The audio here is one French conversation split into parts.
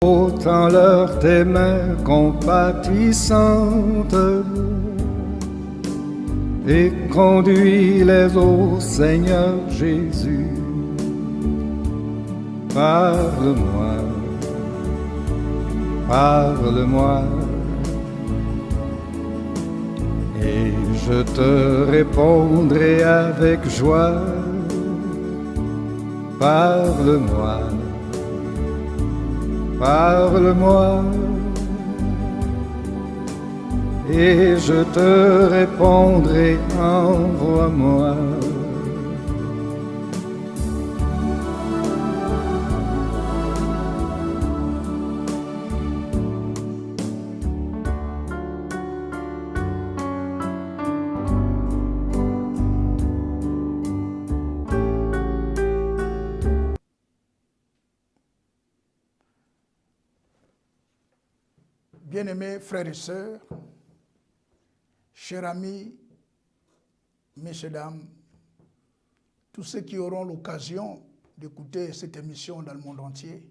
Tends leur tes mains compatissantes et conduis-les au Seigneur Jésus. Parle-moi, parle-moi, et je te répondrai avec joie. Parle-moi, parle-moi, et je te répondrai, envoie-moi. Bien-aimés frères et sœurs, chers amis, messieurs, dames, tous ceux qui auront l'occasion d'écouter cette émission dans le monde entier,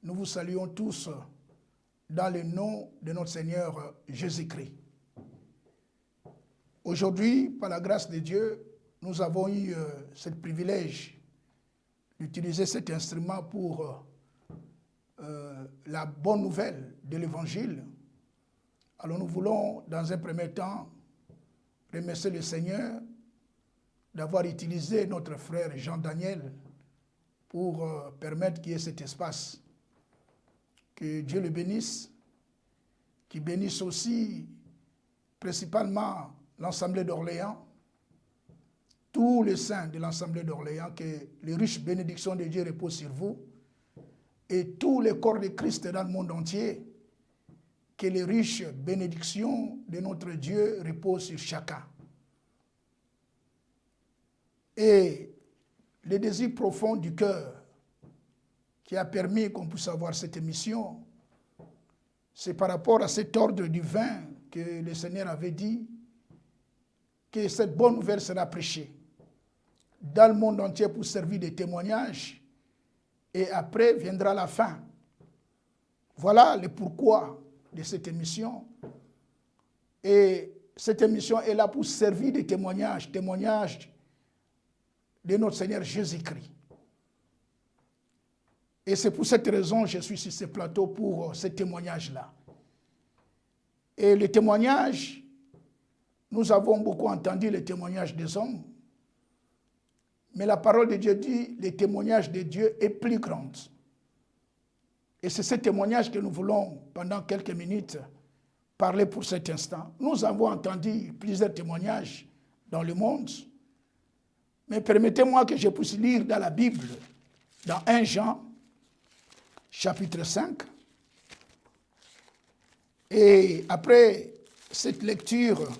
nous vous saluons tous dans le nom de notre Seigneur Jésus-Christ. Aujourd'hui, par la grâce de Dieu, nous avons eu ce privilège d'utiliser cet instrument pour la bonne nouvelle de l'Évangile. Alors nous voulons, dans un premier temps, remercier le Seigneur d'avoir utilisé notre frère Jean-Daniel pour permettre qu'il y ait cet espace. Que Dieu le bénisse, qu'il bénisse aussi principalement l'Assemblée d'Orléans, tous les saints de l'Assemblée d'Orléans, que les riches bénédictions de Dieu reposent sur vous, et tous les corps de Christ dans le monde entier, que les riches bénédictions de notre Dieu reposent sur chacun. Et le désir profond du cœur qui a permis qu'on puisse avoir cette émission, c'est par rapport à cet ordre divin que le Seigneur avait dit que cette bonne nouvelle sera prêchée dans le monde entier pour servir de témoignage. Et après viendra la fin. Voilà le pourquoi de cette émission. Et cette émission est là pour servir de témoignage de notre Seigneur Jésus-Christ. Et c'est pour cette raison que je suis sur ce plateau pour ce témoignage-là. Et le témoignage, nous avons beaucoup entendu le témoignage des hommes. Mais la parole de Dieu dit, le témoignage de Dieu est plus grand. Et c'est ce témoignage que nous voulons, pendant quelques minutes, parler pour cet instant. Nous avons entendu plusieurs témoignages dans le monde. Mais permettez-moi que je puisse lire dans la Bible, dans 1 Jean, chapitre 5. Et après cette lecture,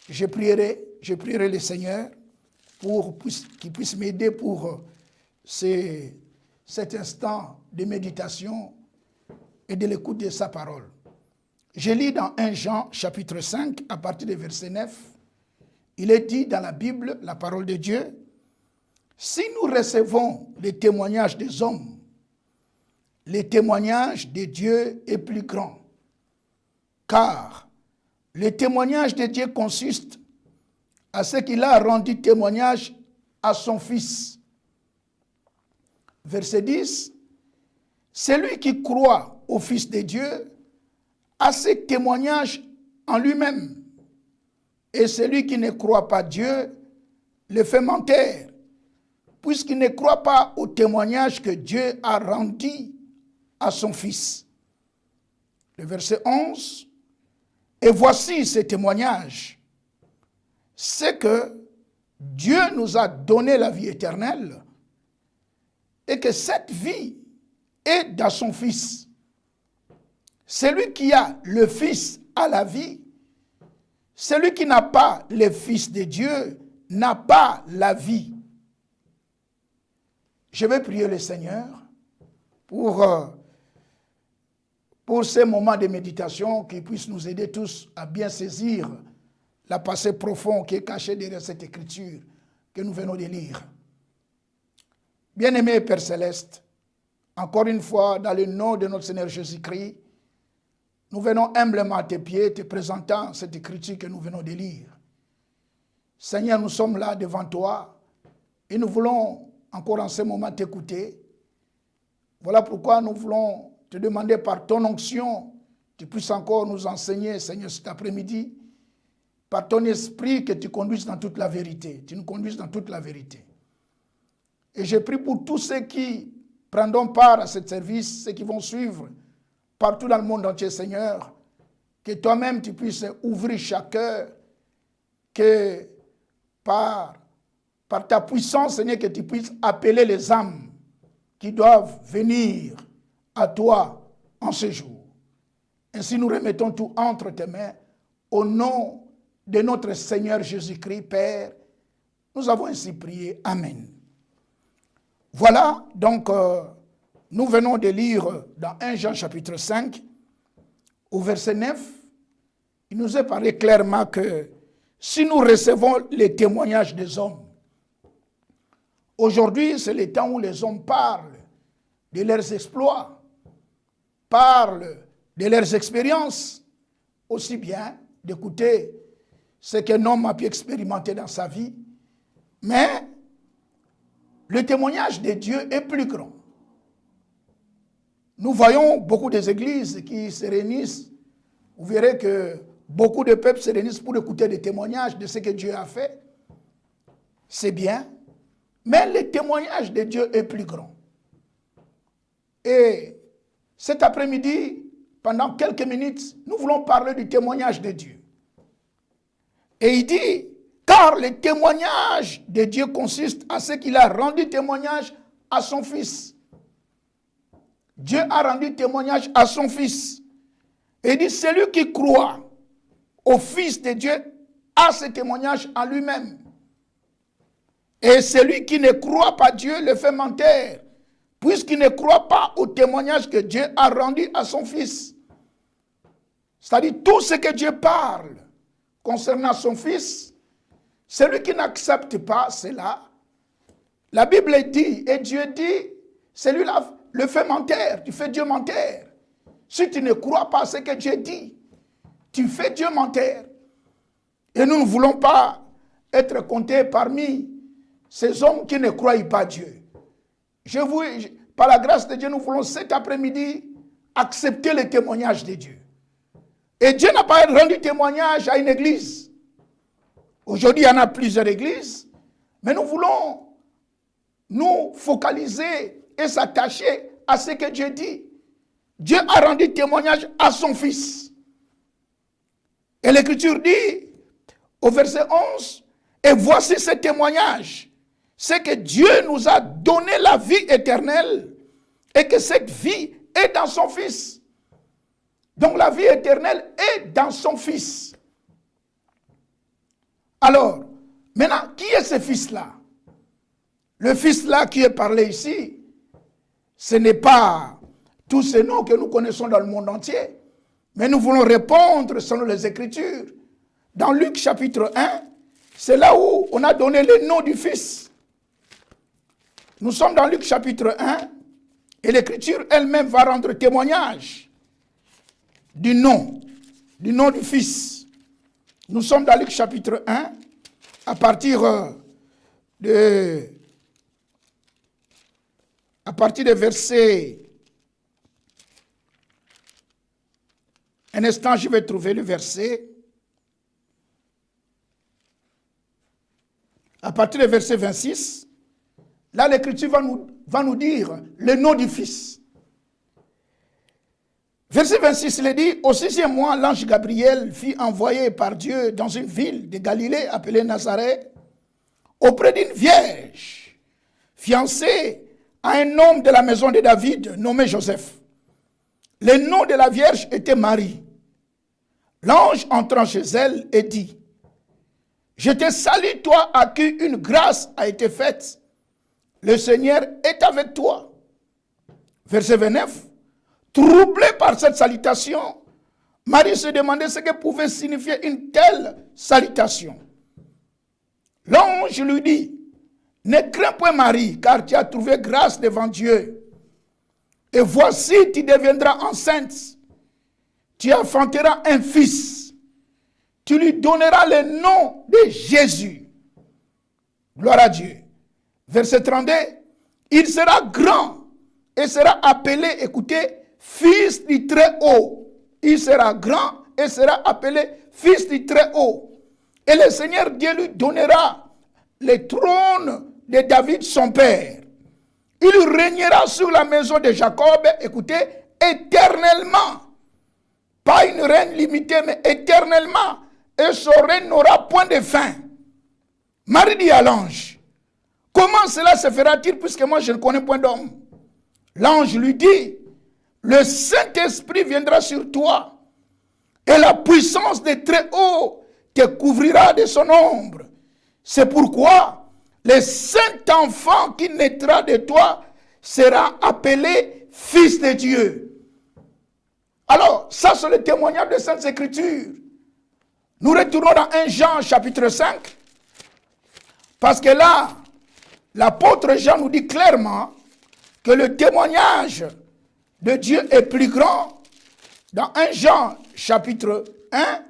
je prierai le Seigneur pour qu'il puisse m'aider pour cet instant de méditation et de l'écoute de sa parole. Je lis dans 1 Jean chapitre 5 à partir du verset 9. Il est dit dans la Bible, la parole de Dieu, « Si nous recevons les témoignages des hommes, le témoignage de Dieu est plus grand. Car le témoignage de Dieu consiste à ce qu'il a rendu témoignage à son Fils. » Verset 10. « Celui qui croit au Fils de Dieu a ce témoignage en lui-même. Et celui qui ne croit pas Dieu le fait mentir, puisqu'il ne croit pas au témoignage que Dieu a rendu à son Fils. » Le verset 11. « Et voici ce témoignage. C'est que Dieu nous a donné la vie éternelle et que cette vie est dans son Fils. Celui qui a le Fils a la vie. Celui qui n'a pas le Fils de Dieu n'a pas la vie. » Je vais prier le Seigneur pour ces moments de méditation qui puissent nous aider tous à bien saisir la pensée profonde qui est cachée derrière cette écriture que nous venons de lire. Bien-aimé Père Céleste, encore une fois, dans le nom de notre Seigneur Jésus-Christ, nous venons humblement à tes pieds, te présentant cette écriture que nous venons de lire. Seigneur, nous sommes là devant toi et nous voulons encore en ce moment t'écouter. Voilà pourquoi nous voulons te demander par ton onction, tu puisses encore nous enseigner, Seigneur, cet après-midi, par ton esprit que tu conduises dans toute la vérité. Tu nous conduises dans toute la vérité. Et je prie pour tous ceux qui prendront part à ce service, ceux qui vont suivre partout dans le monde entier, Seigneur, que toi-même tu puisses ouvrir chaque cœur, que par ta puissance, Seigneur, que tu puisses appeler les âmes qui doivent venir à toi en ce jour. Ainsi nous remettons tout entre tes mains, au nom de notre Seigneur Jésus-Christ, Père. Nous avons ainsi prié. Amen. Voilà, donc, nous venons de lire dans 1 Jean chapitre 5, au verset 9, il nous est parlé clairement que si nous recevons les témoignages des hommes, aujourd'hui c'est le temps où les hommes parlent de leurs exploits, parlent de leurs expériences, aussi bien d'écouter ce qu'un homme a pu expérimenter dans sa vie, mais le témoignage de Dieu est plus grand. Nous voyons beaucoup des églises qui se réunissent. Vous verrez que beaucoup de peuples se réunissent pour écouter des témoignages de ce que Dieu a fait. C'est bien, mais le témoignage de Dieu est plus grand. Et cet après-midi, pendant quelques minutes, nous voulons parler du témoignage de Dieu. Et il dit, car le témoignage de Dieu consiste à ce qu'il a rendu témoignage à son Fils. Dieu a rendu témoignage à son Fils. Et il dit, celui qui croit au Fils de Dieu a ce témoignage en lui-même. Et celui qui ne croit pas Dieu le fait mentir, puisqu'il ne croit pas au témoignage que Dieu a rendu à son Fils. C'est-à-dire tout ce que Dieu parle concernant son Fils, celui qui n'accepte pas cela, la Bible dit, et Dieu dit, celui-là le fait mentir, tu fais Dieu mentir. Si tu ne crois pas à ce que Dieu dit, tu fais Dieu mentir. Et nous ne voulons pas être comptés parmi ces hommes qui ne croient pas Dieu. Par la grâce de Dieu, nous voulons cet après-midi accepter le témoignage de Dieu. Et Dieu n'a pas rendu témoignage à une église. Aujourd'hui, il y en a plusieurs églises, mais nous voulons nous focaliser et s'attacher à ce que Dieu dit. Dieu a rendu témoignage à son Fils. Et l'Écriture dit, au verset 11, et voici ce témoignage, c'est que Dieu nous a donné la vie éternelle et que cette vie est dans son Fils. Donc la vie éternelle est dans son Fils. Alors, maintenant, qui est ce Fils-là? Le Fils-là qui est parlé ici, ce n'est pas tous ces noms que nous connaissons dans le monde entier, mais nous voulons répondre selon les Écritures. Dans Luc chapitre 1, c'est là où on a donné le nom du Fils. Nous sommes dans Luc chapitre 1, et l'Écriture elle-même va rendre témoignage du nom du Fils. Nous sommes dans Luc chapitre 1, à partir de verset. Un instant, je vais trouver le verset. À partir du verset 26, là l'Écriture va nous dire le nom du Fils. Verset 26, il est dit, au 6e mois, l'ange Gabriel fut envoyé par Dieu dans une ville de Galilée appelée Nazareth, auprès d'une vierge, fiancée à un homme de la maison de David, nommé Joseph. Le nom de la vierge était Marie. L'ange entrant chez elle et dit, je te salue, toi à qui une grâce a été faite. Le Seigneur est avec toi. Verset 29. Troublée par cette salutation, Marie se demandait ce que pouvait signifier une telle salutation. L'ange lui dit, ne crains point Marie, car tu as trouvé grâce devant Dieu. Et voici, tu deviendras enceinte. Tu enfanteras un fils. Tu lui donneras le nom de Jésus. Gloire à Dieu. Verset 32. Il sera grand et sera appelé, écoutez, fils du Très-Haut. Il sera grand et sera appelé fils du Très-Haut. Et le Seigneur Dieu lui donnera le trône de David son père. Il régnera sur la maison de Jacob, écoutez, éternellement. Pas une reine limitée, mais éternellement. Et son règne n'aura point de fin. Marie dit à l'ange, comment cela se fera-t-il puisque moi je ne connais point d'homme? L'ange lui dit, le Saint-Esprit viendra sur toi et la puissance des Très-Hauts te couvrira de son ombre. C'est pourquoi le saint enfant qui naîtra de toi sera appelé fils de Dieu. Alors, ça c'est le témoignage des Saintes Écritures. Nous retournons dans 1 Jean chapitre 5, parce que là, l'apôtre Jean nous dit clairement que le témoignage de Dieu est plus grand. Dans 1 Jean chapitre 1,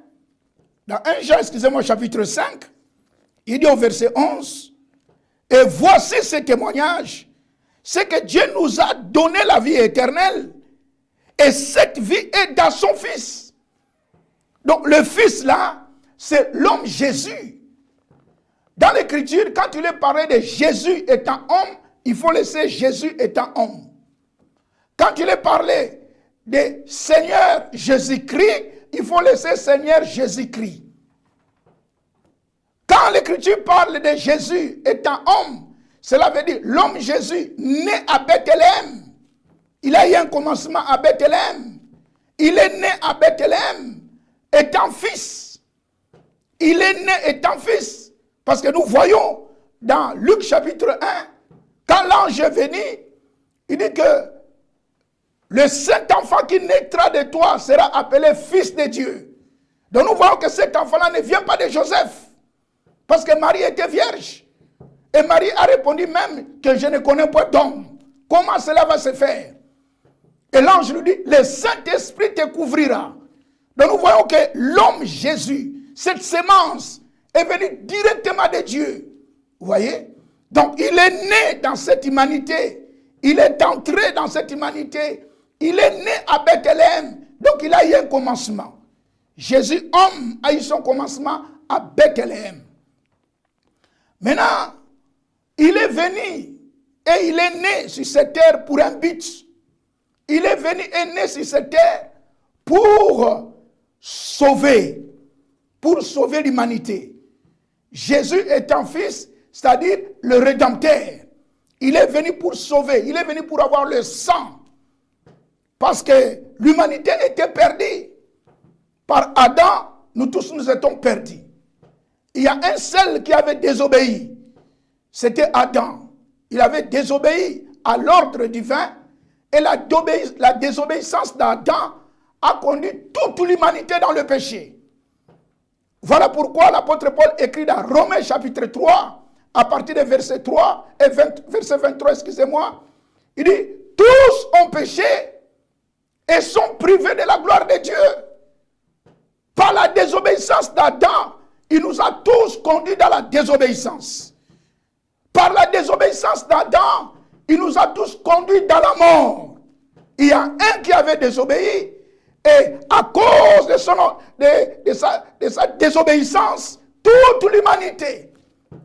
dans 1 Jean, excusez-moi, chapitre 5, il dit au verset 11, et voici ce témoignage, c'est que Dieu nous a donné la vie éternelle, et cette vie est dans son Fils. Donc le Fils là, c'est l'homme Jésus. Dans l'Écriture, quand il est parlé de Jésus étant homme, il faut laisser Jésus étant homme. Quand il est parlé de Seigneur Jésus-Christ, il faut laisser Seigneur Jésus-Christ. Quand l'Écriture parle de Jésus étant homme, cela veut dire l'homme Jésus né à Bethléem. Il a eu un commencement à Bethléem. Il est né à Bethléem étant fils. Il est né étant fils. Parce que nous voyons dans Luc chapitre 1, quand l'ange est venu, il dit que le saint enfant qui naîtra de toi sera appelé fils de Dieu. Donc nous voyons que cet enfant-là ne vient pas de Joseph. Parce que Marie était vierge. Et Marie a répondu même que je ne connais pas d'homme. Comment cela va se faire? Et l'ange lui dit, le Saint-Esprit te couvrira. Donc nous voyons que l'homme Jésus, cette sémence, est venue directement de Dieu. Vous voyez? Donc il est né dans cette humanité. Il est entré dans cette humanité. Il est né à Bethléem. Donc il a eu un commencement. Jésus, homme, a eu son commencement à Bethléem. Maintenant, il est venu et il est né sur cette terre pour un but. Il est venu et né sur cette terre pour sauver l'humanité. Jésus étant fils, c'est-à-dire le Rédempteur. Il est venu pour sauver, il est venu pour avoir le sang. Parce que l'humanité était perdue. Par Adam, nous tous nous étions perdus. Il y a un seul qui avait désobéi. C'était Adam. Il avait désobéi à l'ordre divin. Et la désobéissance d'Adam a conduit toute l'humanité dans le péché. Voilà pourquoi l'apôtre Paul écrit dans Romains chapitre 3, à partir de verset 3 et verset 23, excusez-moi, il dit, tous ont péché et sont privés de la gloire de Dieu. Par la désobéissance d'Adam, il nous a tous conduits dans la désobéissance. Par la désobéissance d'Adam, il nous a tous conduits dans la mort. Il y a un qui avait désobéi et à cause de sa désobéissance, toute l'humanité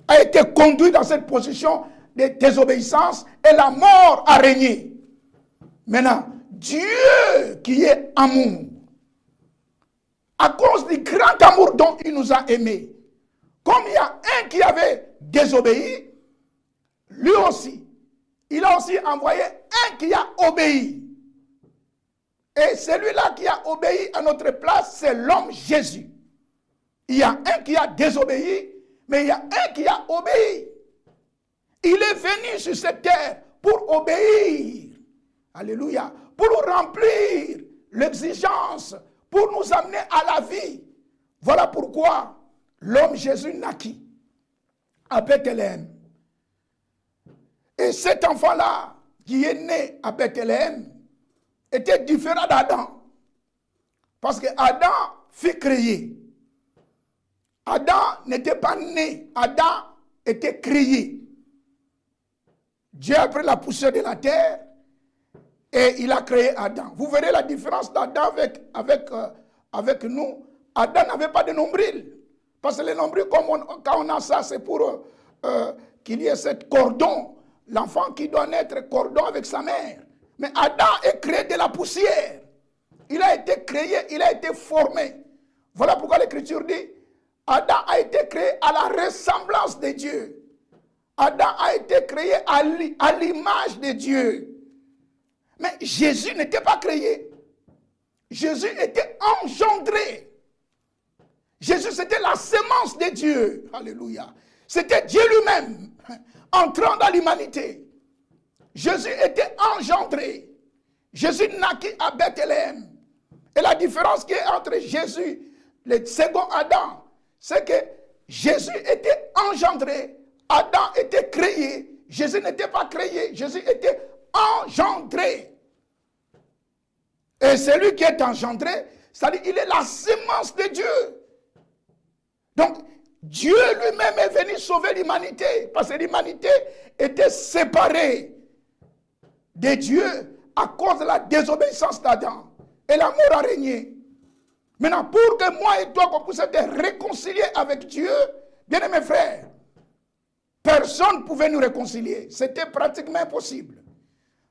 a été conduite dans cette position de désobéissance et la mort a régné. Maintenant, Dieu qui est amour, à cause du grand amour dont il nous a aimés, comme il y a un qui avait désobéi, lui aussi, il a aussi envoyé un qui a obéi. Et celui-là qui a obéi à notre place, c'est l'homme Jésus. Il y a un qui a désobéi, mais il y a un qui a obéi. Il est venu sur cette terre pour obéir. Alléluia. Pour remplir l'exigence, pour nous amener à la vie. Voilà pourquoi l'homme Jésus naquit à Bethléem. Et cet enfant-là, qui est né à Bethléem, était différent d'Adam. Parce que Adam fut créé. Adam n'était pas né. Adam était créé. Dieu a pris la poussière de la terre et il a créé Adam. Vous verrez la différence d'Adam avec nous. Adam n'avait pas de nombril. Parce que le nombril, quand on a ça, c'est pour qu'il y ait cette cordon. L'enfant qui doit naître cordon avec sa mère. Mais Adam est créé de la poussière. Il a été créé, il a été formé. Voilà pourquoi l'Écriture dit, Adam a été créé à la ressemblance de Dieu. Adam a été créé à l'image de Dieu. Mais Jésus n'était pas créé. Jésus était engendré. Jésus, c'était la semence de Dieu. Alléluia. C'était Dieu lui-même entrant dans l'humanité. Jésus était engendré. Jésus naquit à Bethléem. Et la différence qui est entre Jésus, le second Adam, c'est que Jésus était engendré, Adam était créé, Jésus n'était pas créé, Jésus était engendré. Et celui qui est engendré, c'est-à-dire il est la semence de Dieu. Donc, Dieu lui-même est venu sauver l'humanité, parce que l'humanité était séparée de Dieu à cause de la désobéissance d'Adam. Et la mort a régné. Maintenant, pour que moi et toi, qu'on puisse être réconciliés avec Dieu, bien aimés frères, personne ne pouvait nous réconcilier. C'était pratiquement impossible.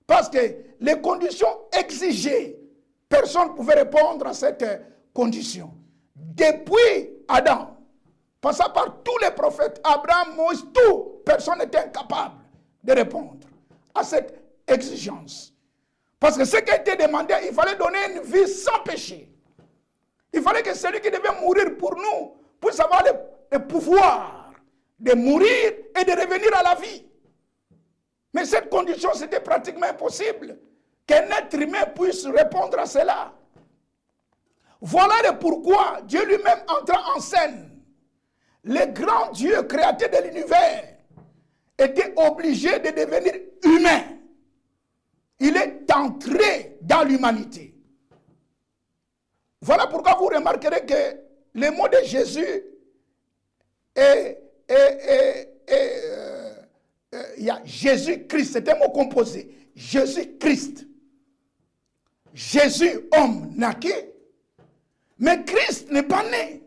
Parce que les conditions exigées, personne ne pouvait répondre à cette condition. Depuis Adam, passant par tous les prophètes, Abraham, Moïse, tout, personne n'était incapable de répondre à cette exigence. Parce que ce qui a été demandé, il fallait donner une vie sans péché. Il fallait que celui qui devait mourir pour nous puisse avoir le pouvoir de mourir et de revenir à la vie. Mais cette condition, c'était pratiquement impossible qu'un être humain puisse répondre à cela. Voilà le pourquoi Dieu lui-même entra en scène. Le grand Dieu créateur de l'univers était obligé de devenir humain. Il est entré dans l'humanité. Voilà pourquoi vous remarquerez que le mot de Jésus il y a Jésus-Christ, c'est un mot composé. Jésus-Christ. Jésus, homme, naquit, mais Christ n'est pas né.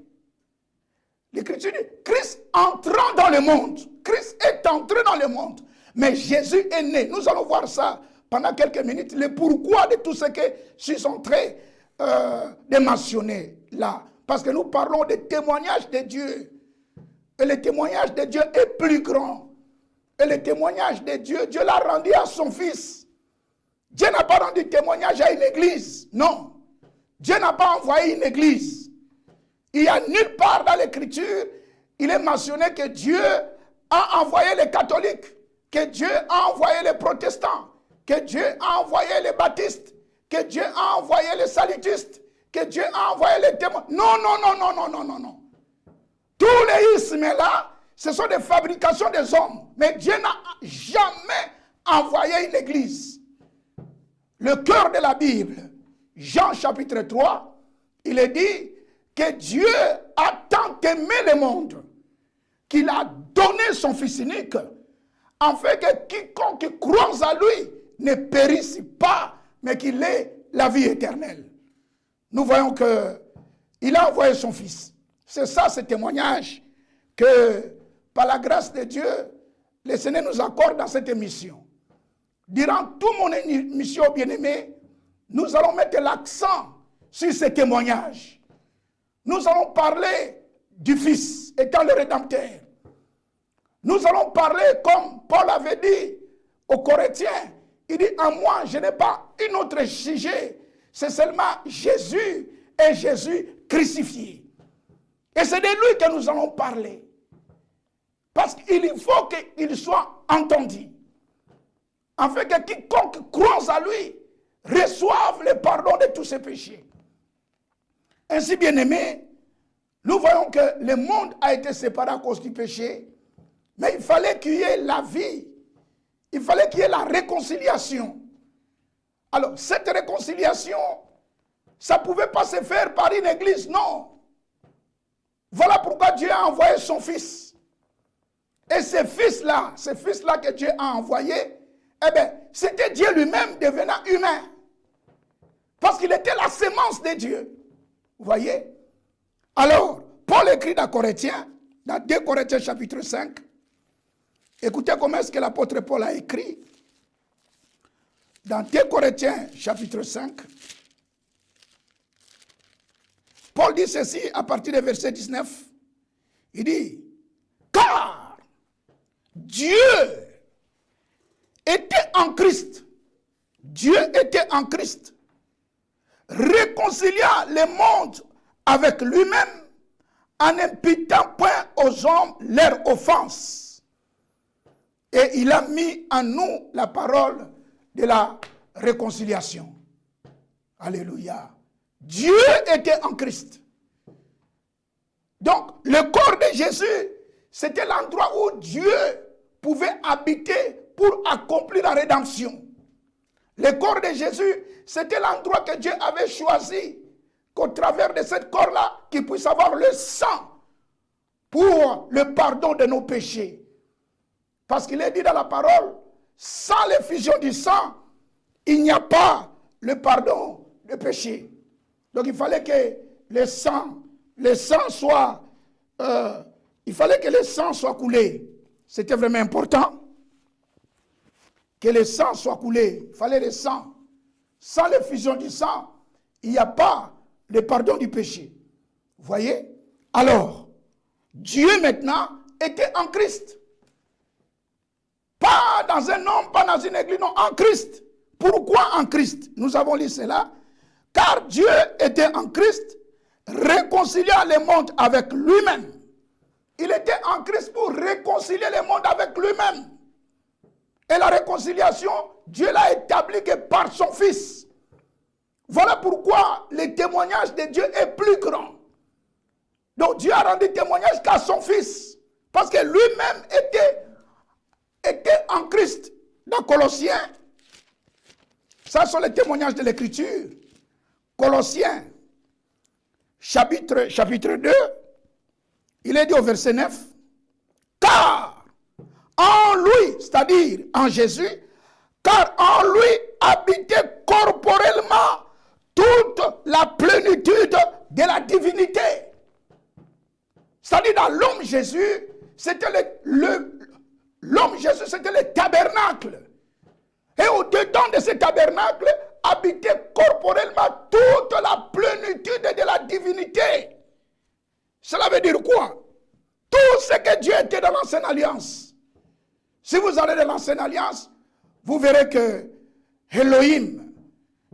L'Écriture dit, Christ entrant dans le monde. Christ est entré dans le monde. Mais Jésus est né. Nous allons voir ça pendant quelques minutes, le pourquoi de tout ce que je suis en train de mentionner là. Parce que nous parlons des témoignages de Dieu. Et le témoignage de Dieu est plus grand. Et le témoignage de Dieu, Dieu l'a rendu à son Fils. Dieu n'a pas rendu témoignage à une église. Non. Dieu n'a pas envoyé une église. Il n'y a nulle part dans l'Écriture, il est mentionné que Dieu a envoyé les catholiques, que Dieu a envoyé les protestants, que Dieu a envoyé les baptistes, que Dieu a envoyé les salutistes, que Dieu a envoyé les témoins. Non, non, non, non, non, non, non, non. Tous les ismes là, ce sont des fabrications des hommes. Mais Dieu n'a jamais envoyé une église. Le cœur de la Bible, Jean chapitre 3, il est dit que Dieu a tant aimé le monde qu'il a donné son Fils unique, afin que quiconque croit à lui ne périsse pas, mais qu'il ait la vie éternelle. Nous voyons qu'il a envoyé son Fils. C'est ça ce témoignage que, par la grâce de Dieu, le Seigneur nous accorde dans cette émission. Durant toute mon émission, bien-aimé, nous allons mettre l'accent sur ce témoignage. Nous allons parler du Fils étant le Rédempteur. Nous allons parler, comme Paul avait dit aux Corinthiens, il dit, en moi, je n'ai pas un autre sujet, c'est seulement Jésus et Jésus crucifié. Et c'est de lui que nous allons parler. Parce qu'il faut qu'il soit entendu. Afin que quiconque croit à lui reçoive le pardon de tous ses péchés. Ainsi, bien-aimés, nous voyons que le monde a été séparé à cause du péché, mais il fallait qu'il y ait la vie, il fallait qu'il y ait la réconciliation Alors, cette réconciliation, ça ne pouvait pas se faire par une église, non. Voilà pourquoi Dieu a envoyé son Fils. Et ce Fils-là que Dieu a envoyé, eh bien, c'était Dieu lui-même devenant humain. Parce qu'il était la sémence de Dieu. Vous voyez? Alors, Paul écrit dans Corinthiens, dans 2 Corinthiens chapitre 5. Écoutez comment est-ce que l'apôtre Paul a écrit. Dans 2 Corinthiens chapitre 5. Paul dit ceci à partir du verset 19. Il dit, car Dieu était en Christ. Dieu était en Christ. Réconciliant le monde avec lui-même en n'imputant point aux hommes leurs offenses. Et il a mis en nous la parole de la réconciliation. Alléluia. Dieu était en Christ. Donc, le corps de Jésus, c'était l'endroit où Dieu pouvait habiter pour accomplir la rédemption. Le corps de Jésus, c'était l'endroit que Dieu avait choisi, qu'au travers de ce corps-là, qu'il puisse avoir le sang pour le pardon de nos péchés. Parce qu'il est dit dans la parole, sans l'effusion du sang, il n'y a pas le pardon de péché. Donc il fallait que le sang soit, coulé. C'était vraiment important que le sang soit coulé. Il fallait le sang. Sans l'effusion du sang, il n'y a pas le pardon du péché. Vous voyez? Alors, Dieu maintenant était en Christ. Pas dans un homme, pas dans une église, non, en Christ. Pourquoi en Christ? Nous avons lu cela. Car Dieu était en Christ, réconciliant le monde avec lui-même. Il était en Christ pour réconcilier le monde avec lui-même. Et la réconciliation, Dieu l'a établie que par son Fils. Voilà pourquoi le témoignage de Dieu est plus grand. Donc Dieu a rendu témoignage qu'à son Fils. Parce que lui-même était en Christ. Dans Colossiens, ça sont les témoignages de l'Écriture. Colossiens, chapitre 2, il est dit au verset 9, car en lui, c'est-à-dire en Jésus, car en lui habitait corporellement toute la plénitude de la divinité. C'est-à-dire dans l'homme Jésus, c'était l'homme Jésus, c'était le tabernacle. Et au-dedans de ce tabernacle, habitait corporellement toute la plénitude de la divinité. Cela veut dire quoi? Tout ce que Dieu était dans l'ancienne alliance. Si vous allez dans l'ancienne alliance, vous verrez que Elohim,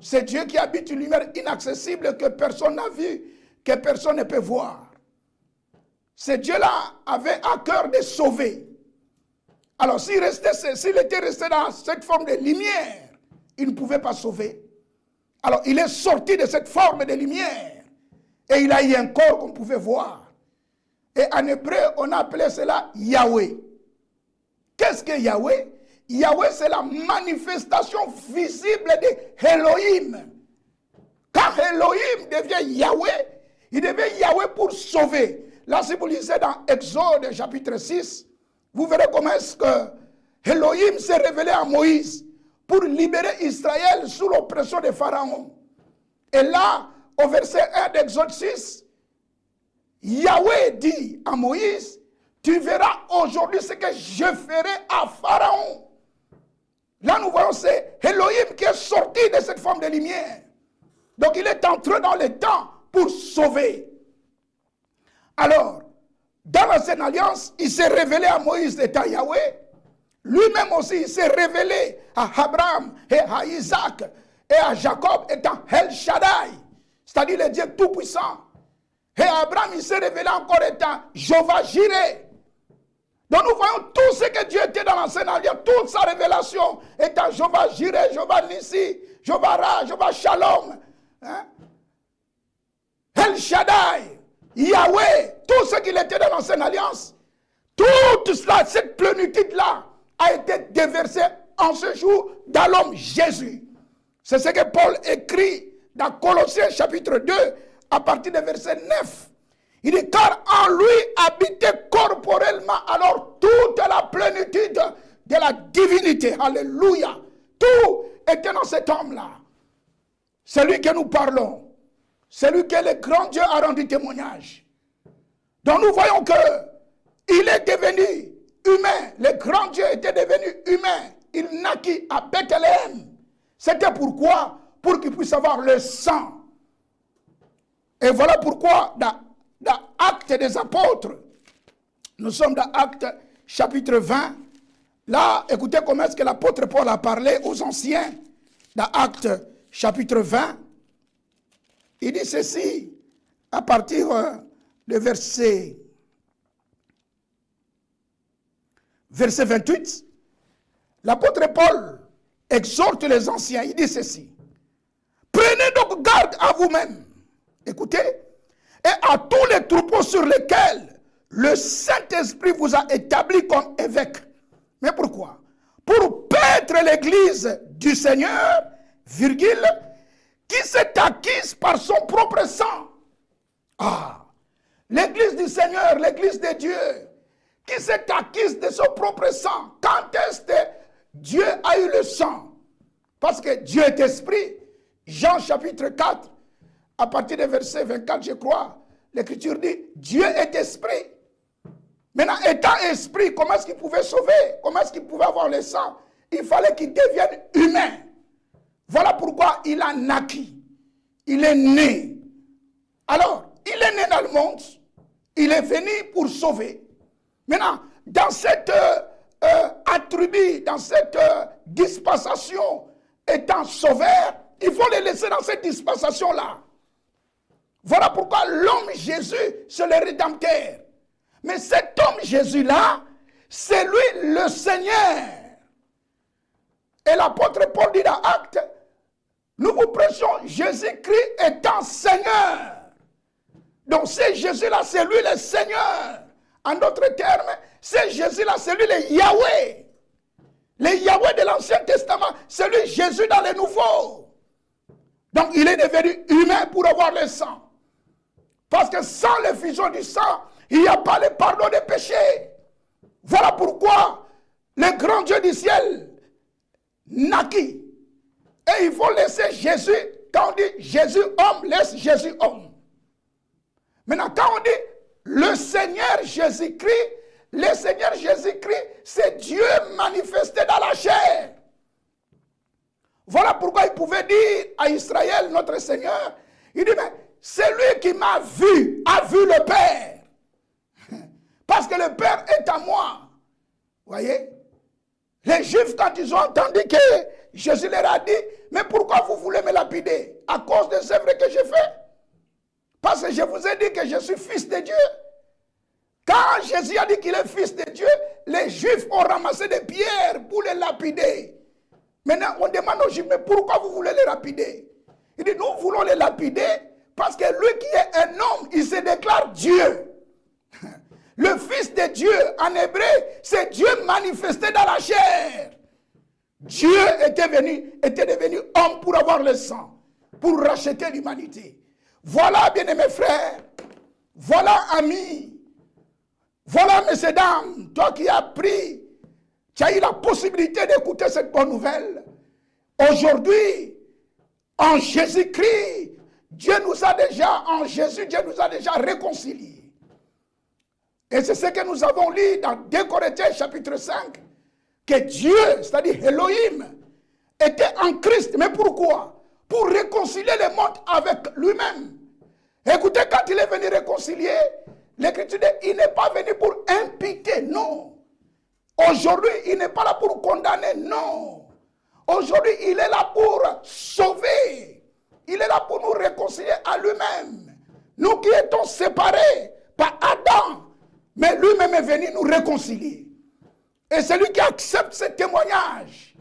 c'est Dieu qui habite une lumière inaccessible que personne n'a vue, que personne ne peut voir. Ce Dieu-là avait à cœur de sauver. Alors s'il était resté dans cette forme de lumière, il ne pouvait pas sauver. Alors il est sorti de cette forme de lumière et il a eu un corps qu'on pouvait voir. Et en hébreu, on a appelé cela Yahweh. Qu'est-ce que Yahweh? Yahweh, c'est la manifestation visible de Elohim. Quand Elohim devient Yahweh, il devient Yahweh pour sauver. Là, si vous lisez dans Exode chapitre 6, vous verrez comment est-ce que Elohim s'est révélé à Moïse pour libérer Israël sous l'oppression de Pharaon. Et là, au verset 1 d'Exode 6, Yahweh dit à Moïse, tu verras aujourd'hui ce que je ferai à Pharaon. Là, nous voyons, c'est Elohim qui est sorti de cette forme de lumière. Donc, il est entré dans le temps pour sauver. Alors, dans l'ancienne alliance, il s'est révélé à Moïse étant Yahweh. Lui-même aussi, il s'est révélé à Abraham et à Isaac et à Jacob étant El Shaddai, c'est-à-dire le Dieu tout-puissant. Et Abraham, il s'est révélé encore étant Jéhovah Jireh. Donc nous voyons tout ce que Dieu était dans l'ancienne alliance, toute sa révélation étant Jéhovah Jireh, Jéhovah Nissi, Jéhovah Ra, Jéhovah Shalom, hein? El Shaddai, Yahweh, tout ce qu'il était dans l'ancienne alliance, toute cela, cette plénitude-là, a été déversée en ce jour dans l'homme Jésus. C'est ce que Paul écrit dans Colossiens chapitre 2 à partir du verset 9. Il dit, car en lui habitait corporellement alors toute la plénitude de la divinité. Alléluia. Tout était dans cet homme-là. C'est lui que nous parlons. C'est lui que le grand Dieu a rendu témoignage. Donc nous voyons que il est devenu humain. Le grand Dieu était devenu humain. Il naquit à Bethléem. C'était pourquoi? Pour qu'il puisse avoir le sang. Et voilà pourquoi dans Actes des Apôtres, nous sommes dans Actes chapitre 20. Là, écoutez comment est-ce que l'apôtre Paul a parlé aux anciens. Dans Actes chapitre 20, il dit ceci à partir de verset 28. L'apôtre Paul exhorte les anciens, il dit ceci. Prenez donc garde à vous-même, écoutez, et à tous les troupeaux sur lesquels le Saint-Esprit vous a établi comme évêque. Mais pourquoi? Pour paître l'église du Seigneur, virgule, qui s'est acquise par son propre sang. Ah, l'église du Seigneur, l'église de Dieu, qui s'est acquise de son propre sang. Quand est-ce que Dieu a eu le sang? Parce que Dieu est esprit. Jean chapitre 4, à partir du verset 24, je crois, l'Écriture dit, Dieu est esprit. Maintenant, étant esprit, comment est-ce qu'il pouvait sauver? Comment est-ce qu'il pouvait avoir le sang? Il fallait qu'il devienne humain. Voilà pourquoi il a naquit. Il est né. Alors, il est né dans le monde. Il est venu pour sauver. Maintenant, dans cette attribut, dans cette dispensation, étant sauveur, il faut le laisser dans cette dispensation-là. Voilà pourquoi l'homme Jésus, c'est le Rédempteur. Mais cet homme Jésus-là, c'est lui le Seigneur. Et l'apôtre Paul dit dans Actes, nous vous prêchons Jésus-Christ étant Seigneur. Donc c'est Jésus-là, c'est lui le Seigneur. En d'autres termes, c'est Jésus-là, c'est lui le Yahweh. Le Yahweh de l'Ancien Testament, c'est lui Jésus dans le Nouveau. Donc il est devenu humain pour avoir le sang. Parce que sans l'effusion du sang, il n'y a pas le pardon des péchés. Voilà pourquoi le grand Dieu du ciel naquit. Et il faut laisser Jésus, quand on dit Jésus homme, laisse Jésus homme. Maintenant, quand on dit le Seigneur Jésus-Christ, le Seigneur Jésus-Christ, c'est Dieu manifesté dans la chair. Voilà pourquoi il pouvait dire à Israël, notre Seigneur, il dit, mais celui qui m'a vu, a vu le Père. Parce que le Père est à moi. Voyez? Les Juifs, quand ils ont entendu que Jésus leur a dit, mais pourquoi vous voulez me lapider? À cause des œuvres que j'ai faites. Parce que je vous ai dit que je suis fils de Dieu. Quand Jésus a dit qu'il est fils de Dieu, les Juifs ont ramassé des pierres pour les lapider. Maintenant, on demande aux Juifs, mais pourquoi vous voulez les lapider? Il dit, nous voulons les lapider parce que lui qui est un homme, il se déclare Dieu. Le Fils de Dieu, en hébreu, c'est Dieu manifesté dans la chair. Dieu était devenu homme pour avoir le sang, pour racheter l'humanité. Voilà, bien-aimés frères, voilà, amis, voilà, messieurs, dames, toi qui as pris, tu as eu la possibilité d'écouter cette bonne nouvelle. Aujourd'hui, en Jésus-Christ, Dieu nous a déjà réconciliés. Et c'est ce que nous avons lu dans 2 Corinthiens chapitre 5, que Dieu, c'est-à-dire Elohim, était en Christ. Mais pourquoi? Pour réconcilier le monde avec lui-même. Écoutez, quand il est venu réconcilier, l'Écriture dit, il n'est pas venu pour imputer, non. Aujourd'hui, il n'est pas là pour condamner, non. Aujourd'hui, il est là pour sauver. Il est là pour nous réconcilier à lui-même. Nous qui étions séparés par Adam, mais lui-même est venu nous réconcilier. Et celui qui accepte ce témoignage,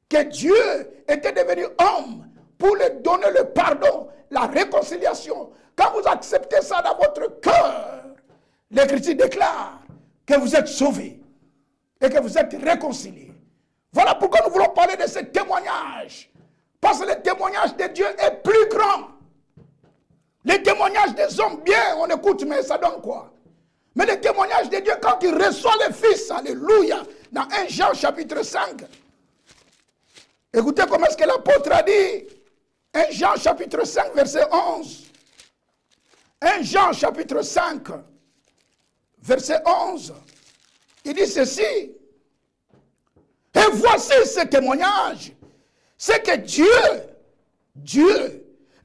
que Dieu était devenu homme pour lui donner le pardon, la réconciliation. Quand vous acceptez ça dans votre cœur, l'Écriture déclare que vous êtes sauvés et que vous êtes réconciliés. Voilà pourquoi nous voulons parler de ce témoignage. Parce que le témoignage de Dieu est plus grand. Les témoignages des hommes, bien, on écoute, mais ça donne quoi? Mais le témoignage de Dieu, quand il reçoit le Fils, alléluia, dans 1 Jean chapitre 5. Écoutez comment est-ce que l'apôtre a dit. 1 Jean chapitre 5, verset 11. 1 Jean chapitre 5, verset 11. Il dit ceci. Et voici ce témoignage. C'est que Dieu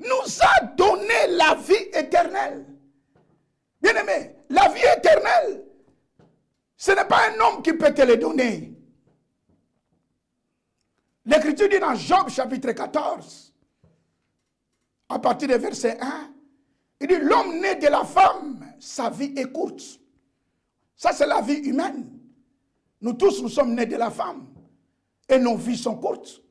nous a donné la vie éternelle. Bien-aimé, la vie éternelle, ce n'est pas un homme qui peut te le donner. L'Écriture dit dans Job chapitre 14, à partir du verset 1, il dit l'homme né de la femme, sa vie est courte. Ça c'est la vie humaine. Nous tous, nous sommes nés de la femme. Et nos vies sont courtes.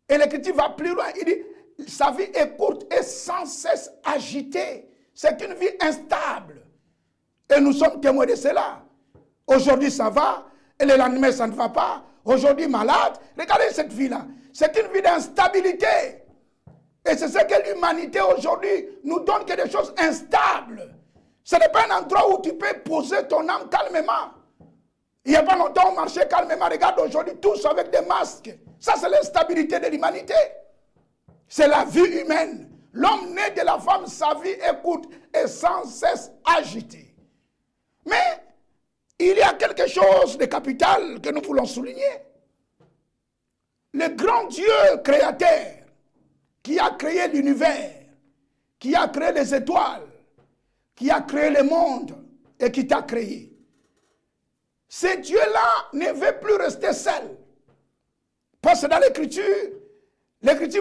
Et l'Écriture va plus loin. Il dit, sa vie est courte et sans cesse agitée. C'est une vie instable. Et nous sommes témoins de cela. Aujourd'hui, ça va. Et le lendemain, ça ne va pas. Aujourd'hui, malade. Regardez cette vie-là. C'est une vie d'instabilité. Et c'est ce que l'humanité aujourd'hui nous donne que des choses instables. Ce n'est pas un endroit où tu peux poser ton âme calmement. Il n'y a pas longtemps, on marchait calmement. Regarde aujourd'hui, tous avec des masques. Ça, c'est l'instabilité de l'humanité. C'est la vie humaine. L'homme né de la femme, sa vie est courte et sans cesse agitée. Mais il y a quelque chose de capital que nous voulons souligner. Le grand Dieu créateur qui a créé l'univers, qui a créé les étoiles, qui a créé le monde et qui t'a créé. Ce Dieu-là ne veut plus rester seul. Parce que dans l'Écriture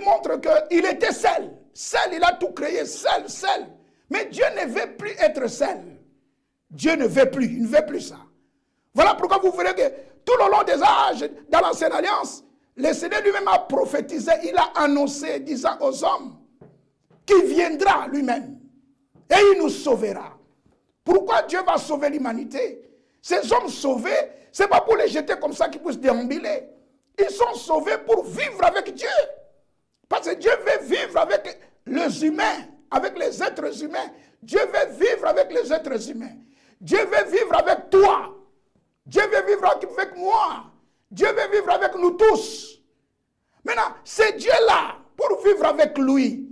montre qu'il était seul. Seul, il a tout créé, seul. Mais Dieu ne veut plus être seul. Dieu ne veut plus, il ne veut plus ça. Voilà pourquoi vous verrez que tout le long des âges, dans l'Ancienne Alliance, le Seigneur lui-même a prophétisé, il a annoncé, disant aux hommes, qu'il viendra lui-même et il nous sauvera. Pourquoi Dieu va sauver l'humanité? Ces hommes sauvés, ce n'est pas pour les jeter comme ça qu'ils puissent déambuler. Ils sont sauvés pour vivre avec Dieu. Parce que Dieu veut vivre avec les humains, avec les êtres humains. Dieu veut vivre avec les êtres humains. Dieu veut vivre avec toi. Dieu veut vivre avec moi. Dieu veut vivre avec nous tous. Maintenant, c'est Dieu-là pour vivre avec lui.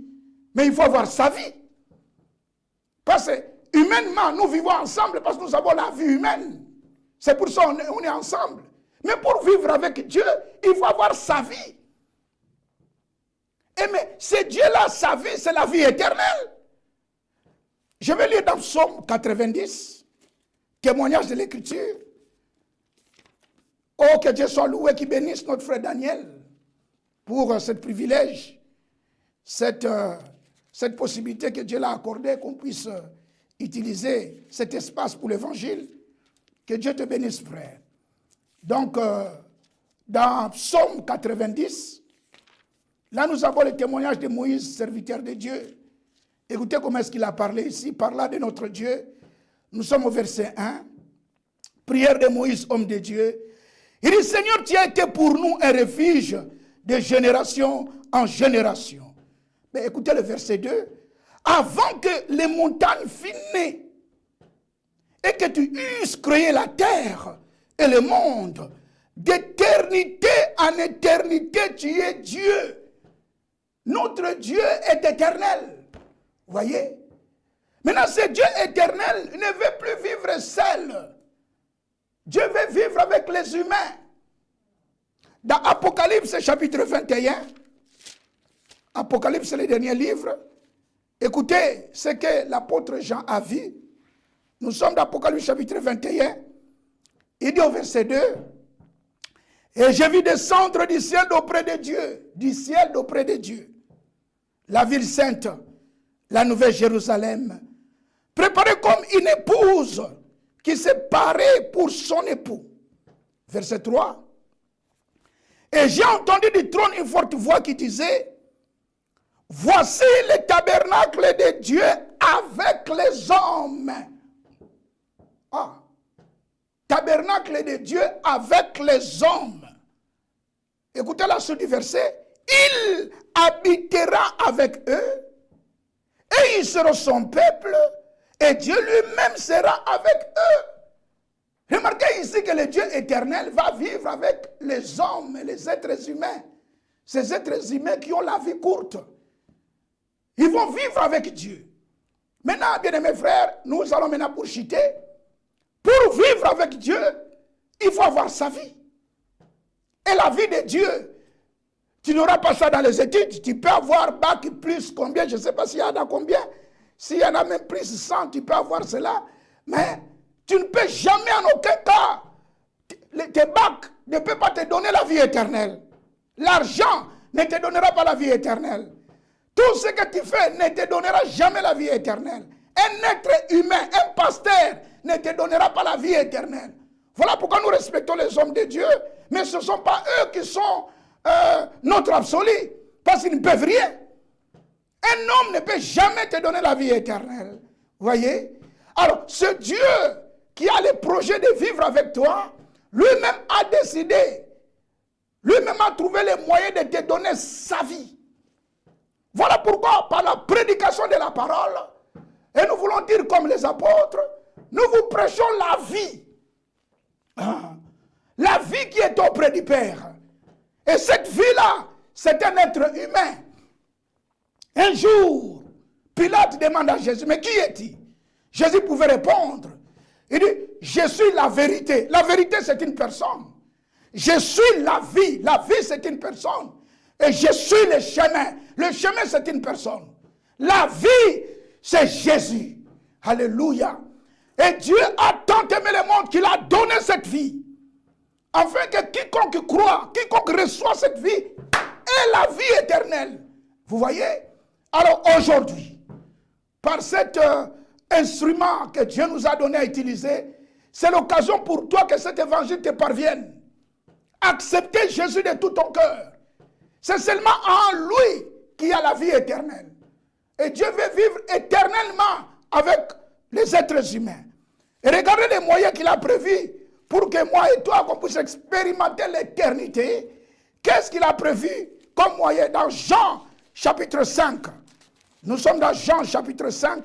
Mais il faut avoir sa vie. Parce que humainement, nous vivons ensemble parce que nous avons la vie humaine. C'est pour ça qu'on est ensemble. Mais pour vivre avec Dieu, il faut avoir sa vie. Et mais c'est Dieu-là, sa vie, c'est la vie éternelle. Je vais lire dans Psaume 90, témoignage de l'Écriture. Oh, que Dieu soit loué, qui bénisse notre frère Daniel pour ce privilège, cette possibilité que Dieu l'a accordée, qu'on puisse utiliser cet espace pour l'évangile. Que Dieu te bénisse, frère. Donc, dans Psaume 90, là nous avons le témoignage de Moïse, serviteur de Dieu. Écoutez comment est-ce qu'il a parlé ici, parlant de notre Dieu. Nous sommes au verset 1. Prière de Moïse, homme de Dieu. Il dit, Seigneur, tu as été pour nous un refuge de génération en génération. Mais écoutez le verset 2. Avant que les montagnes finissent et que tu eusses créé la terre et le monde, d'éternité en éternité, tu es Dieu. Notre Dieu est éternel. Voyez? Maintenant, ce Dieu éternel ne veut plus vivre seul. Dieu veut vivre avec les humains. Dans Apocalypse chapitre 21, Apocalypse c'est le dernier livre, écoutez ce que l'apôtre Jean a vu. Nous sommes dans Apocalypse chapitre 21. Il dit au verset 2, et j'ai vu descendre du ciel d'auprès de Dieu, la ville sainte, la nouvelle Jérusalem, préparée comme une épouse qui s'est parée pour son époux. Verset 3. Et j'ai entendu du trône une forte voix qui disait, voici le tabernacle de Dieu avec les hommes. Ah, tabernacle de Dieu avec les hommes. Écoutez la suite du verset. Il habitera avec eux, et ils seront son peuple, et Dieu lui-même sera avec eux. Remarquez ici que le Dieu éternel va vivre avec les hommes et les êtres humains. Ces êtres humains qui ont la vie courte. Ils vont vivre avec Dieu. Maintenant, bien-aimés frères, nous allons maintenant pour chuter. Pour vivre avec Dieu, il faut avoir sa vie. Et la vie de Dieu, tu n'auras pas ça dans les études. Tu peux avoir bac plus combien, je ne sais pas s'il y en a combien. S'il y en a même plus 100, tu peux avoir cela. Mais tu ne peux jamais en aucun cas, tes bacs ne peuvent pas te donner la vie éternelle. L'argent ne te donnera pas la vie éternelle. Tout ce que tu fais ne te donnera jamais la vie éternelle. Un être humain, un pasteur, ne te donnera pas la vie éternelle. Voilà pourquoi nous respectons les hommes de Dieu, mais ce ne sont pas eux qui sont notre absolu, parce qu'ils ne peuvent rien. Un homme ne peut jamais te donner la vie éternelle. Voyez? Alors, ce Dieu qui a le projet de vivre avec toi, lui-même a décidé, lui-même a trouvé les moyens de te donner sa vie. Voilà pourquoi, par la prédication de la parole, et nous voulons dire comme les apôtres, nous vous prêchons la vie. La vie qui est auprès du Père. Et cette vie-là, c'est un être humain. Un jour, Pilate demande à Jésus, mais qui est-il? Jésus pouvait répondre. Il dit, je suis la vérité. La vérité, c'est une personne. Je suis la vie. La vie, c'est une personne. Et je suis le chemin. Le chemin, c'est une personne. La vie, c'est Jésus. Alléluia. Et Dieu a tant aimé le monde qu'il a donné cette vie. Afin que quiconque croit, quiconque reçoit cette vie, ait la vie éternelle. Vous voyez? Alors aujourd'hui, par cet instrument que Dieu nous a donné à utiliser, c'est l'occasion pour toi que cet évangile te parvienne. Accepter Jésus de tout ton cœur. C'est seulement en lui qu'il y a la vie éternelle. Et Dieu veut vivre éternellement avec les êtres humains. Et regardez les moyens qu'il a prévus pour que moi et toi, qu'on puisse expérimenter l'éternité. Qu'est-ce qu'il a prévu comme moyen dans Jean chapitre 5? Nous sommes dans Jean chapitre 5.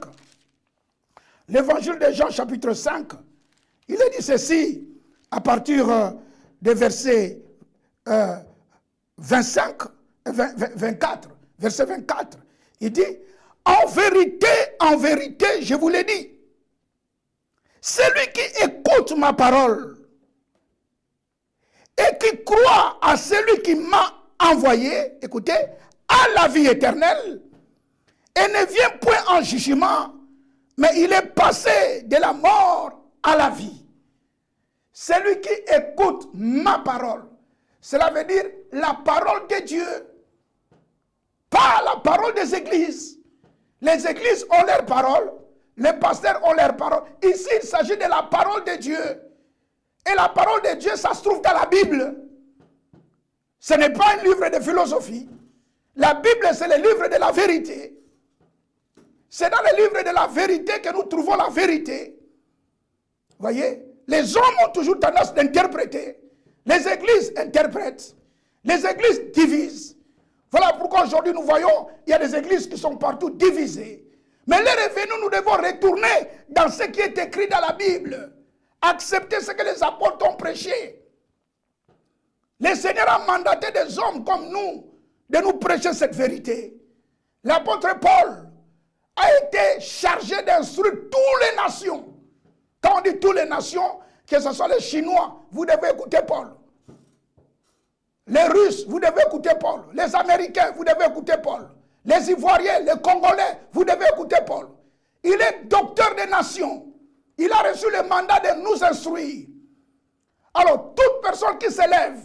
L'évangile de Jean chapitre 5. Il est dit ceci à partir des versets 24, verset 24. Il dit, en vérité, je vous l'ai dit, celui qui écoute ma parole et qui croit à celui qui m'a envoyé, écoutez, a la vie éternelle et ne vient point en jugement, mais il est passé de la mort à la vie. Celui qui écoute ma parole, cela veut dire la parole de Dieu, pas la parole des églises. Les églises ont leur parole, les pasteurs ont leur parole. Ici, il s'agit de la parole de Dieu. Et la parole de Dieu, ça se trouve dans la Bible. Ce n'est pas un livre de philosophie. La Bible, c'est le livre de la vérité. C'est dans le livre de la vérité que nous trouvons la vérité. Voyez, les hommes ont toujours tendance d'interpréter. Les églises interprètent. Les églises divisent. Voilà pourquoi aujourd'hui nous voyons, il y a des églises qui sont partout divisées. Mais les revenus, nous devons retourner dans ce qui est écrit dans la Bible. Accepter ce que les apôtres ont prêché. Le Seigneur a mandaté des hommes comme nous de nous prêcher cette vérité. L'apôtre Paul a été chargé d'instruire toutes les nations. Quand on dit toutes les nations, que ce soit les Chinois, vous devez écouter Paul. Les Russes, vous devez écouter Paul. Les Américains, vous devez écouter Paul. Les Ivoiriens, les Congolais, vous devez écouter Paul. Il est docteur des nations. Il a reçu le mandat de nous instruire. Alors, toute personne qui s'élève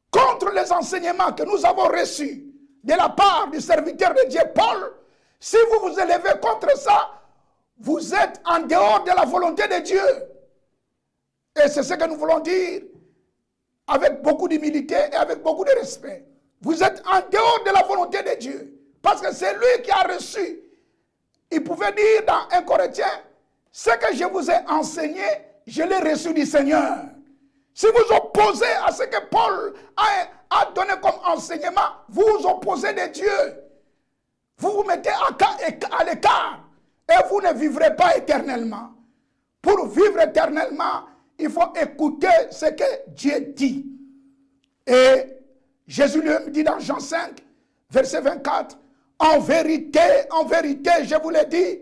contre les enseignements que nous avons reçus de la part du serviteur de Dieu, Paul, si vous vous élevez contre ça, vous êtes en dehors de la volonté de Dieu. Et c'est ce que nous voulons dire avec beaucoup d'humilité et avec beaucoup de respect. Vous êtes en dehors de la volonté de Dieu. Parce que c'est lui qui a reçu. Il pouvait dire dans 1 Corinthiens, ce que je vous ai enseigné, je l'ai reçu du Seigneur. Si vous opposez à ce que Paul a donné comme enseignement, vous vous opposez de Dieu. Vous vous mettez à l'écart et vous ne vivrez pas éternellement. Pour vivre éternellement, il faut écouter ce que Dieu dit. Et Jésus lui dit dans Jean 5, verset 24, en vérité, je vous l'ai dit,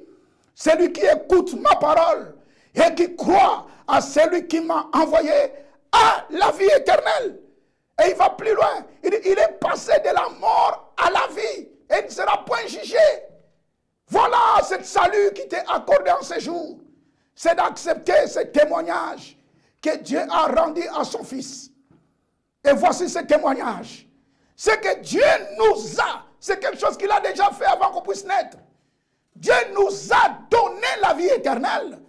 celui qui écoute ma parole et qui croit à celui qui m'a envoyé a la vie éternelle. Et il va plus loin. Il est passé de la mort à la vie et il ne sera point jugé. Voilà ce salut qui t'est accordé en ce jour. C'est d'accepter ce témoignage que Dieu a rendu à son Fils. Et voici ce témoignage. Ce que Dieu nous a, c'est quelque chose qu'il a déjà fait avant qu'on puisse naître. Dieu nous a donné la vie éternelle.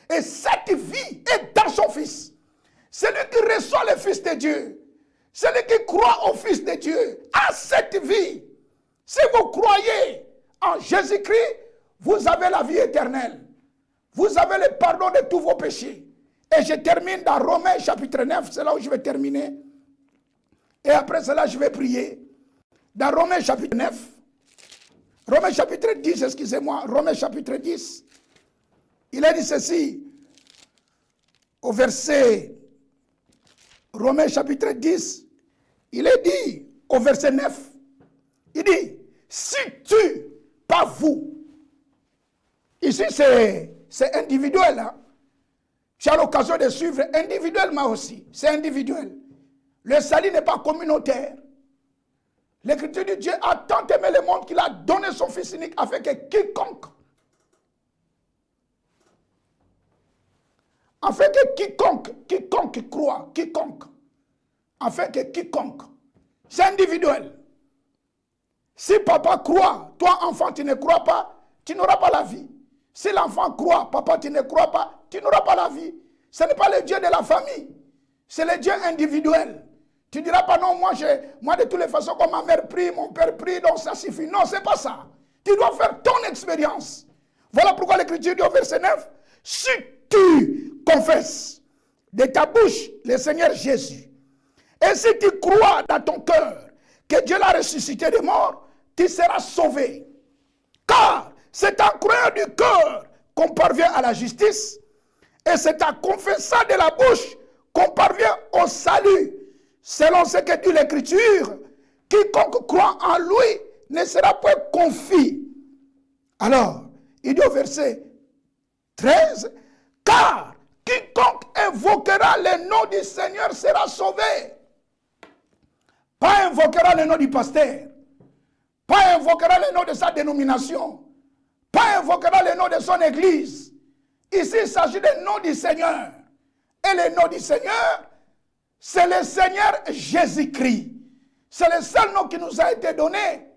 Et cette vie est dans son Fils. Celui qui reçoit le Fils de Dieu, celui qui croit au Fils de Dieu, a cette vie. Si vous croyez en Jésus-Christ, vous avez la vie éternelle. Vous avez le pardon de tous vos péchés. Et je termine dans Romains chapitre 9, c'est là où je vais terminer. Et après cela, je vais prier. Dans Romains chapitre 9, Romains chapitre 10, excusez-moi, Romains chapitre 10, il a dit ceci, au verset, Romains chapitre 10, il est dit, au verset 9, il dit, si tu, pas vous, ici c'est individuel, hein? Tu as l'occasion de suivre individuellement aussi, c'est individuel. Le salut n'est pas communautaire. L'écriture de Dieu a tant aimé le monde qu'il a donné son Fils unique afin que quiconque croit, afin que quiconque, c'est individuel. Si papa croit, toi enfant tu ne crois pas, tu n'auras pas la vie. Si l'enfant croit, papa tu ne crois pas, tu n'auras pas la vie. Ce n'est pas le Dieu de la famille, c'est le Dieu individuel. Tu ne diras pas non, moi de toutes les façons, comme ma mère prie, mon père prie, donc ça suffit. Non, ce n'est pas ça. Tu dois faire ton expérience. Voilà pourquoi l'Écriture dit au verset 9, si tu confesses de ta bouche le Seigneur Jésus, et si tu crois dans ton cœur que Dieu l'a ressuscité des morts, tu seras sauvé. Car c'est en croyant du cœur qu'on parvient à la justice, et c'est en confessant de la bouche qu'on parvient au salut. Selon ce que dit l'Écriture, quiconque croit en lui ne sera point confus. Alors, il dit au verset 13, car quiconque invoquera le nom du Seigneur sera sauvé. Pas invoquera le nom du pasteur, pas invoquera le nom de sa dénomination, pas invoquera le nom de son église. Ici, il s'agit du nom du Seigneur. Et le nom du Seigneur, c'est le Seigneur Jésus-Christ. C'est le seul nom qui nous a été donné,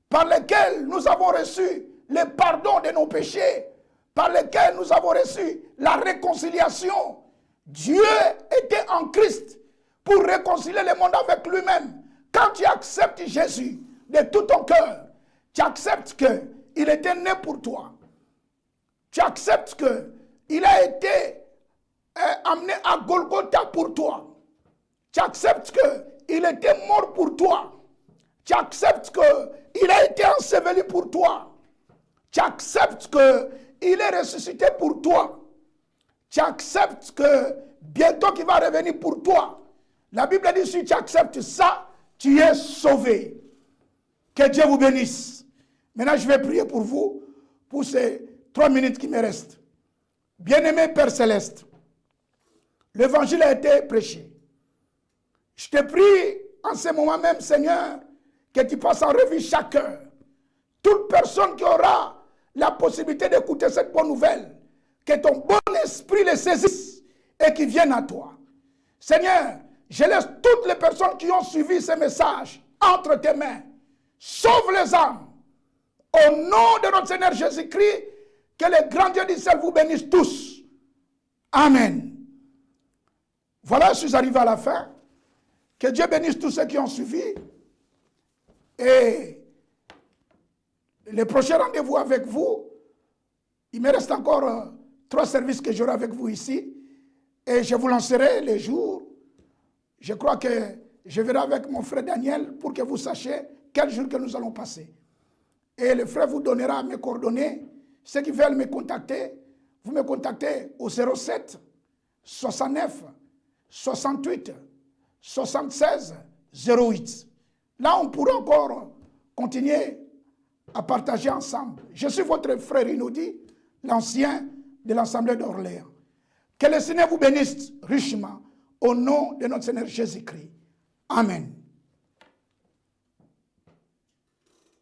par lequel nous avons reçu le pardon de nos péchés, par lequel nous avons reçu la réconciliation. Dieu était en Christ pour réconcilier le monde avec lui-même. Quand tu acceptes Jésus de tout ton cœur, tu acceptes qu'il était né pour toi. Tu acceptes qu'il a été amené à Golgotha pour toi. Tu acceptes qu'il était mort pour toi. Tu acceptes qu'il a été enseveli pour toi. Tu acceptes qu'il est ressuscité pour toi. Tu acceptes que bientôt qu'il va revenir pour toi. La Bible dit, si tu acceptes ça, tu es sauvé. Que Dieu vous bénisse. Maintenant, je vais prier pour vous, pour ces 3 minutes qui me restent. Bien-aimé Père Céleste, l'évangile a été prêché. Je te prie en ce moment même, Seigneur, que tu passes en revue chaque cœur. Toute personne qui aura la possibilité d'écouter cette bonne nouvelle, que ton bon esprit les saisisse et qui vienne à toi. Seigneur, je laisse toutes les personnes qui ont suivi ce message entre tes mains. Sauve les âmes. Au nom de notre Seigneur Jésus-Christ, que le grand Dieu du ciel vous bénisse tous. Amen. Voilà, je suis arrivé à la fin. Que Dieu bénisse tous ceux qui ont suivi. Et le prochain rendez-vous avec vous, il me reste encore 3 services que j'aurai avec vous ici. Et je vous lancerai les jours. Je crois que Je verrai avec mon frère Daniel pour que vous sachiez quel jour que nous allons passer. Et le frère vous donnera mes coordonnées. Ceux qui veulent me contacter, vous me contactez au 07 69 68 76 08. Là, on pourra encore continuer à partager ensemble. Je suis votre frère Inaudi, l'ancien de l'Assemblée d'Orléans. Que le Seigneur vous bénisse richement au nom de notre Seigneur Jésus-Christ. Amen.